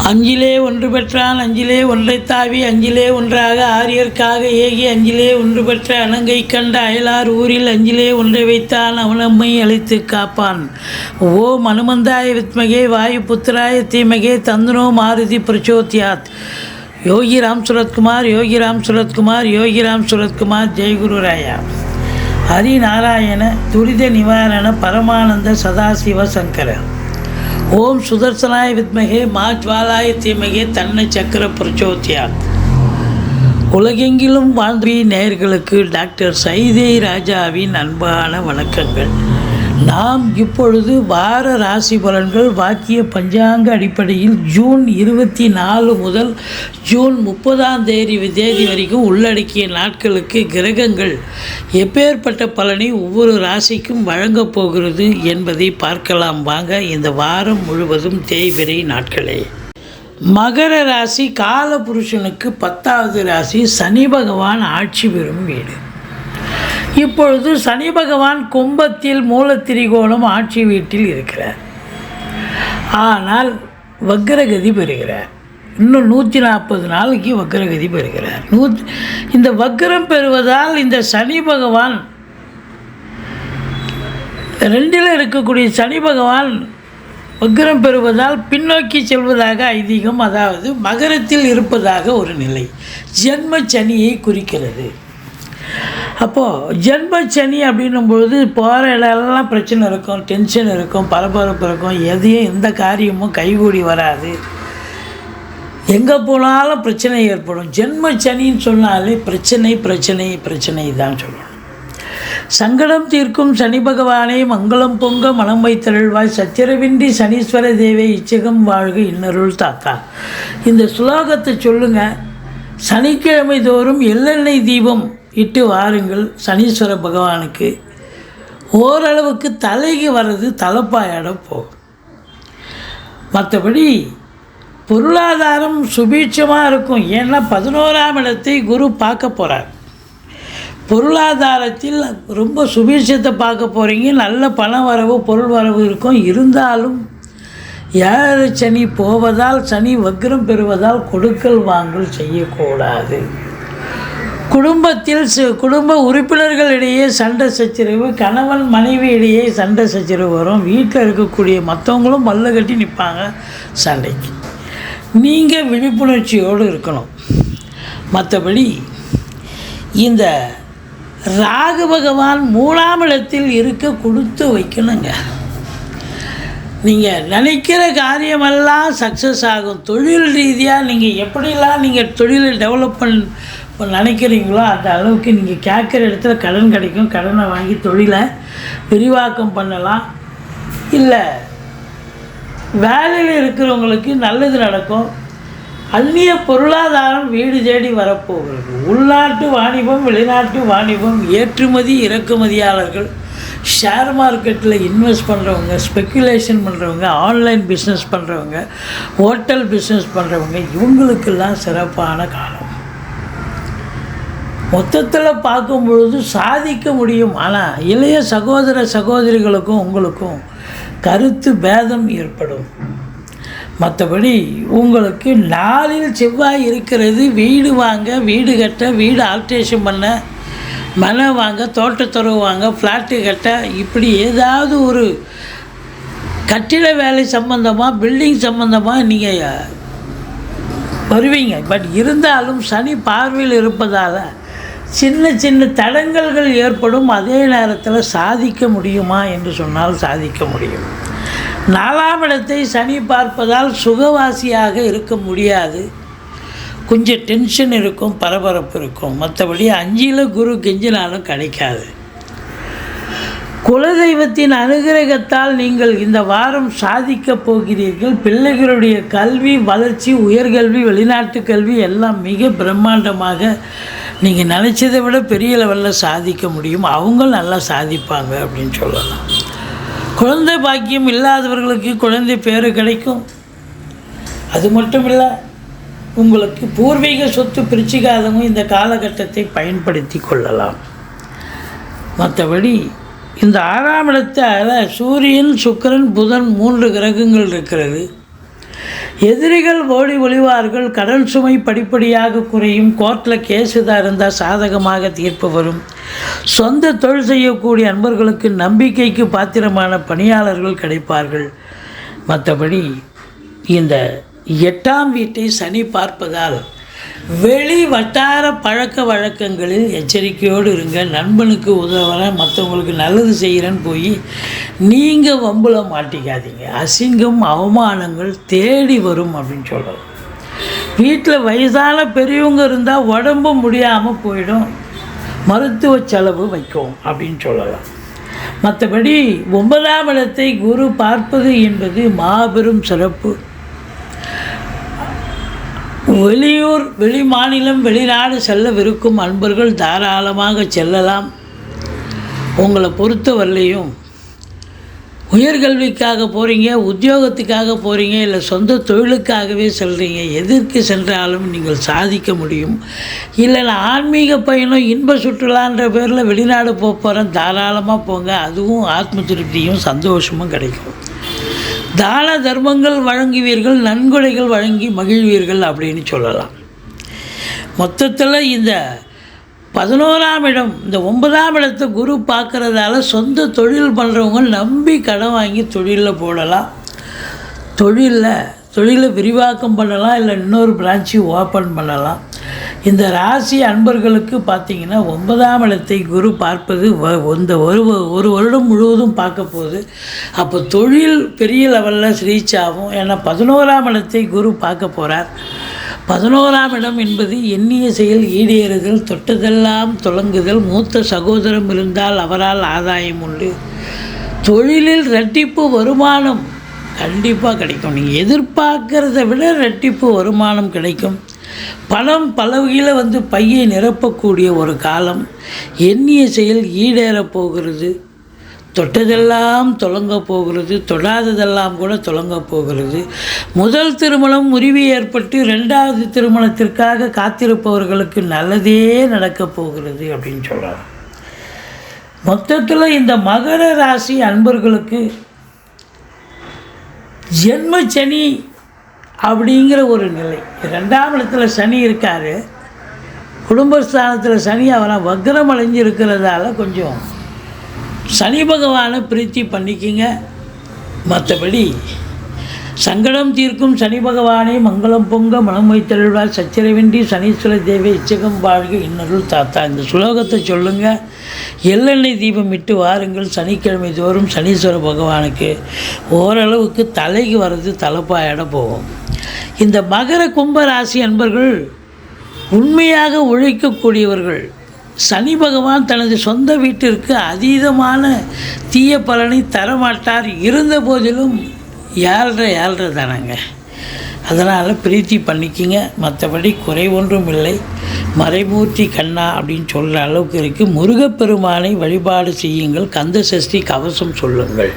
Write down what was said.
அஞ்சிலே ஒன்று பெற்றான் அஞ்சிலே ஒன்றைத் தாவி அஞ்சிலே ஒன்றாக ஆரியர்க்காக ஏகி அஞ்சிலே ஒன்று பெற்ற அணங்கை கண்ட அயலார் ஊரில் அஞ்சிலே ஒன்றை வைத்தான் அவனம்மை அழைத்து காப்பான். ஓம் அனுமந்தாய வித்மகே வாயு புத்திராய தீமகே தந்தனோ மாருதி பிரச்சோத்யாத். யோகி ராம் சுரத்குமார் யோகி ராம் சுரத்குமார் யோகி ராம் சுரத்குமார். ஜெய்குருராயா. ஹரிநாராயண துரித நிவாரண பரமானந்த சதாசிவ சங்கர. ஓம் சுதர்சனாய வித்மகே மா ஜ்வாலாய தீமகே தன்ன சக்கர பிரச்சோத்யாத். உலகெங்கிலும் வாழ்ந்த நேயர்களுக்கு டாக்டர் சைதை ராஜாவின் அன்பான வணக்கங்கள். நாம் இப்பொழுது வார ராசி பலன்கள் வாக்கிய பஞ்சாங்க அடிப்படையில் ஜூன் 24 முதல் ஜூன் 30 தேதி வரைக்கும் உள்ளடக்கிய நாட்களுக்கு கிரகங்கள் எப்பேற்பட்ட பலனை ஒவ்வொரு ராசிக்கும் வழங்கப் போகிறது என்பதை பார்க்கலாம் வாங்க. இந்த வாரம் முழுவதும் தேய்பிறை நாட்களே. மகர ராசி காலபுருஷனுக்கு 10வது ராசி. சனி பகவான் ஆட்சி பெறும் வீடு. இப்பொழுது சனி பகவான் கும்பத்தில் மூலத்திரிகோணம் ஆட்சி வீட்டில் இருக்கிறார். ஆனால் வக்ரகதி பெறுகிறார். இன்னும் 140 நாளைக்கு வக்ரகதி பெறுகிறார். இந்த வக்ரம் பெறுவதால் இந்த சனி பகவான் 2ல் இருக்கக்கூடிய சனி பகவான் வக்ரம் பெறுவதால் பின்னோக்கி செல்வதாக ஐதீகம். அதாவது மகரத்தில் இருப்பதாக ஒரு நிலை ஜென்ம சனியை குறிக்கிறது. அப்போது ஜென்மச்சனி அப்படின்னும்பொழுது போகிற இடம்லாம் பிரச்சனை இருக்கும், டென்ஷன் இருக்கும், பரபரப்பு இருக்கும், எதையும் எந்த காரியமும் கைகூடி வராது, எங்கே போனாலும் பிரச்சனை ஏற்படும். ஜென்மச்சனின்னு சொன்னாலே பிரச்சனை பிரச்சனை பிரச்சனை தான் சொல்லணும். சங்கடம் தீர்க்கும் சனி பகவானை மங்களம் பொங்க மனம் வைத்தருள்வாய் சத்திரவின்றி சனீஸ்வர தேவை இச்சகம் வாழ்க இன்னருள் தாத்தா. இந்த சுலோகத்தை சொல்லுங்கள். சனிக்கிழமை தோறும் எள்ளெண்ணெய் தீபம் இட்டு வாருங்கள். சனீஸ்வர பகவானுக்கு ஓரளவுக்கு தலைக்கு வர்றது தலைப்பாயாட போகும். மற்றபடி பொருளாதாரம் சுபீட்சமாக இருக்கும். ஏன்னா 11ஆம் இடத்தை குரு பார்க்க போகிறார். பொருளாதாரத்தில் ரொம்ப சுபீட்சத்தை பார்க்க போகிறீங்க. நல்ல பண வரவு பொருள் வரவு இருக்கும். இருந்தாலும் 7 சனி போவதால் சனி வக்ரம் பெறுவதால் கொடுக்கல் வாங்கல் செய்யக்கூடாது. குடும்பத்தில் குடும்ப உறுப்பினர்களிடையே சண்டை சச்சரவு, கணவன் மனைவி இடையே சண்டை சச்சரவு வரும். வீட்டில் இருக்கக்கூடிய மற்றவங்களும் மல்ல கட்டி நிற்பாங்க சண்டைக்கு. நீங்கள் விழிப்புணர்ச்சியோடு இருக்கணும். மற்றபடி இந்த ராகு பகவான் 3ஆம் இடத்தில் இருக்க கொடுத்து வைக்கணுங்க. நீங்கள் நினைக்கிற காரியமெல்லாம் சக்ஸஸ் ஆகும். தொழில் ரீதியாக நீங்கள் எப்படிலாம் நீங்கள் தொழிலை டெவலப்மெண்ட் நினைக்கிறீங்களோ அந்த அளவுக்கு நீங்கள் கேட்குற இடத்துல கடன் கிடைக்கும். கடனை வாங்கி தொழிலை விரிவாக்கம் பண்ணலாம். இல்லை வேலையில் இருக்கிறவங்களுக்கு நல்லது நடக்கும். அந்நிய பொருளாதாரம் வீடு தேடி வரப்போகிறது. உள்நாட்டு வாணிபம் வெளிநாட்டு வாணிபம், ஏற்றுமதி இறக்குமதியாளர்கள், ஷேர் மார்க்கெட்டில் இன்வெஸ்ட் பண்ணுறவங்க, ஸ்பெக்குலேஷன் பண்ணுறவங்க, ஆன்லைன் பிஸ்னஸ் பண்ணுறவங்க, ஹோட்டல் பிஸ்னஸ் பண்ணுறவங்க, இவங்களுக்கெல்லாம் சிறப்பான காலம். மொத்தத்தில் பார்க்கும் பொழுது சாதிக்க முடியும். ஆனால் இளைய சகோதர சகோதரிகளுக்கும் உங்களுக்கும் கருத்து பேதம் ஏற்படும். மற்றபடி உங்களுக்கு 4ல் செவ்வாய் இருக்கிறது. வீடு வாங்க, வீடு கட்ட, வீடு ஆல்ட்ரேஷன் பண்ண, மனை வாங்க, தோட்டத்துறவு வாங்க, ஃப்ளாட்டு கட்ட, இப்படி ஏதாவது ஒரு கட்டிட வேலை சம்பந்தமாக பில்டிங் சம்பந்தமாக நீங்கள் வருவீங்க. பட் இருந்தாலும் சனி பார்வையில் இருப்பதால் சின்ன சின்ன தடங்கல்கள் ஏற்படும். அதே நேரத்தில் சாதிக்க முடியுமா என்று சொன்னால் சாதிக்க முடியும். 4ஆம் இடத்தை சனி பார்ப்பதால் சுகவாசியாக இருக்க முடியாது. கொஞ்சம் டென்ஷன் இருக்கும், பரபரப்பு இருக்கும். மற்றபடி 5ல் குரு கெஞ்சினாலும் கிடைக்காது. குலதெய்வத்தின் அனுகிரகத்தால் நீங்கள் இந்த வாரம் சாதிக்கப் போகிறீர்கள். பிள்ளைகளுடைய கல்வி வளர்ச்சி, உயர்கல்வி, வெளிநாட்டு கல்வி எல்லாம் மிக பிரம்மாண்டமாக நீங்கள் நினச்சதை விட பெரிய லெவலில் சாதிக்க முடியும். அவங்க நல்லா சாதிப்பாங்க அப்படின்னு சொல்லலாம். குழந்தை பாக்கியம் இல்லாதவர்களுக்கு குழந்தை பேறு கிடைக்கும். அது மட்டும் இல்லை, உங்களுக்கு பூர்வீக சொத்து பிரிச்சிக்காதவங்க இந்த காலகட்டத்தை பயன்படுத்தி கொள்ளலாம். மற்றபடி இந்த 6ஆம் இடத்தால் சூரியன் சுக்கிரன் புதன் 3 கிரகங்கள் இருக்கிறது. எதிரிகள் ஓடி ஒளிவார்கள். கடன் சுமை படிப்படியாக குறையும். கோர்ட்டில் கேஸ் தான் இருந்தால் சாதகமாக தீர்ப்பு வரும். சொந்த தொழில் செய்யக்கூடிய அன்பர்களுக்கு நம்பிக்கைக்கு பாத்திரமான பணியாளர்கள் கிடைப்பார்கள். மற்றபடி இந்த 8ஆம் வீட்டை சனி பார்ப்பதால் வெளி வட்டார பழக்க வழக்கங்களில் எச்சரிக்கையோடு இருங்க. நண்பனுக்கு உதவுறேன், மற்றவங்களுக்கு நல்லது செய்கிறேன்னு போய் நீங்கள் வம்புல மாட்டிக்காதீங்க. அசிங்கம் அவமானங்கள் தேடி வரும் அப்படின்னு சொல்லலாம். வீட்டில் வயசான பெரியவங்க இருந்தால் உடம்பு முடியாமல் போயிடும், மருத்துவ செலவு வைக்கும் அப்படின்னு சொல்லலாம். மற்றபடி 9ஆம் இடத்தை குரு பார்ப்பது என்பது மாபெரும் சிறப்பு. வெளியூர், வெளி மாநிலம், வெளிநாடு செல்லவிருக்கும் அன்பர்கள் தாராளமாக செல்லலாம். உங்களை பொறுத்தவரையிலையும் உயர்கல்விக்காக போகிறீங்க, உத்தியோகத்துக்காக போகிறீங்க, இல்லை சொந்த தொழிலுக்காகவே செல்கிறீங்க, எதற்கு சென்றாலும் நீங்கள் சாதிக்க முடியும். இல்லை நான் ஆன்மீக பயணம், இன்ப சுற்றுலான்ற பேரில் வெளிநாடு போகிறேன், தாராளமாக போங்க. அதுவும் ஆத்ம திருப்தியும் சந்தோஷமும் கிடைக்கும். தான தர்மங்கள் வழங்குவீர்கள், நன்கொடைகள் வழங்கி மகிழ்வீர்கள் அப்படின்னு சொல்லலாம். மொத்தத்தில் இந்த 11ஆம் இடம், இந்த 9ஆம் இடத்தை குரு பார்க்குறதால சொந்த தொழில் பண்ணுறவங்க நம்பி கடன் வாங்கி தொழிலில் போடலாம். தொழிலை விரிவாக்கம் பண்ணலாம், இல்லை இன்னொரு பிரான்ச்சு ஓப்பன் பண்ணலாம். இந்த ராசி அன்பர்களுக்கு பார்த்திங்கன்னா 9ஆம் இடத்தை குரு பார்ப்பது இந்த ஒரு வருடம் முழுவதும் பார்க்க போகுது. அப்போ தொழில் பெரிய லெவலில் ரீச் ஆகும். ஏன்னா 11ஆம் இடத்தை குரு பார்க்க போகிறார். 11ஆம் இடம் என்பது எண்ணிய செயல் ஈடேறுதல், தொட்டதெல்லாம் தொடங்குதல், மூத்த சகோதரம் இருந்தால் அவரால் ஆதாயம் உண்டு, தொழிலில் இரட்டிப்பு வருமானம் கண்டிப்பாக கிடைக்கும். நீங்கள் எதிர்பார்க்கிறத விட இரட்டிப்பு வருமானம் கிடைக்கும். பணம் பல வகையில் பையை நிரப்பக்கூடிய ஒரு காலம். எண்ணிய செயல் ஈடேறப் போகிறது. தொட்டதெல்லாம் தொடங்க போகிறது, தொடாததெல்லாம் கூட தொடங்க போகிறது. முதல் திருமணம் முறிவு ஏற்பட்டு 2வது திருமணத்திற்காக காத்திருப்பவர்களுக்கு நல்லதே நடக்கப் போகிறது அப்படின்னு சொல்கிறார். மொத்தத்தில் இந்த மகர ராசி அன்பர்களுக்கு ஜென்ம சனி அப்படிங்கிற ஒரு நிலை. 2ஆம் இடத்துல சனி இருக்கார், குடும்பஸ்தானத்தில் சனி அவரை வக்ரம் அடைஞ்சு இருக்கிறதால கொஞ்சம் சனி பகவானை பிரீத்தி பண்ணிக்கிங்க. மற்றபடி சங்கடம் தீர்க்கும் சனி பகவானே மங்களம் பொங்க மனம் வைத்தருள்வார், சச்சரவின்றி சனீஸ்வர தேவை இச்சகம் வாழ்க இன்னருள் தாத்தா. இந்த சுலோகத்தை சொல்லுங்கள். எள்ளெண்ணெய் தீபம் இட்டு வாருங்கள். சனிக்கிழமை தோறும் சனீஸ்வர பகவானுக்கு ஓரளவுக்கு தலைக்கு வர்றது தலைப்பாயிட போகும். இந்த மகர கும்ப ராசி அன்பர்கள் உண்மையாக உழைக்கக்கூடியவர்கள். சனி பகவான் தனது சொந்த வீட்டிற்கு அதீதமான தீய பலனை தரமாட்டார். இருந்த போதிலும் ஏழ்ரை தானங்க. அதனால் பிரீத்தி பண்ணிக்கிங்க. மற்றபடி குறை ஒன்றும் இல்லை. மறைமூர்த்தி கண்ணா அப்படின்னு சொல்கிற அளவுக்கு இருக்குது. முருகப்பெருமானை வழிபாடு செய்யுங்கள். கந்த சஷ்டி கவசம் சொல்லுங்கள்.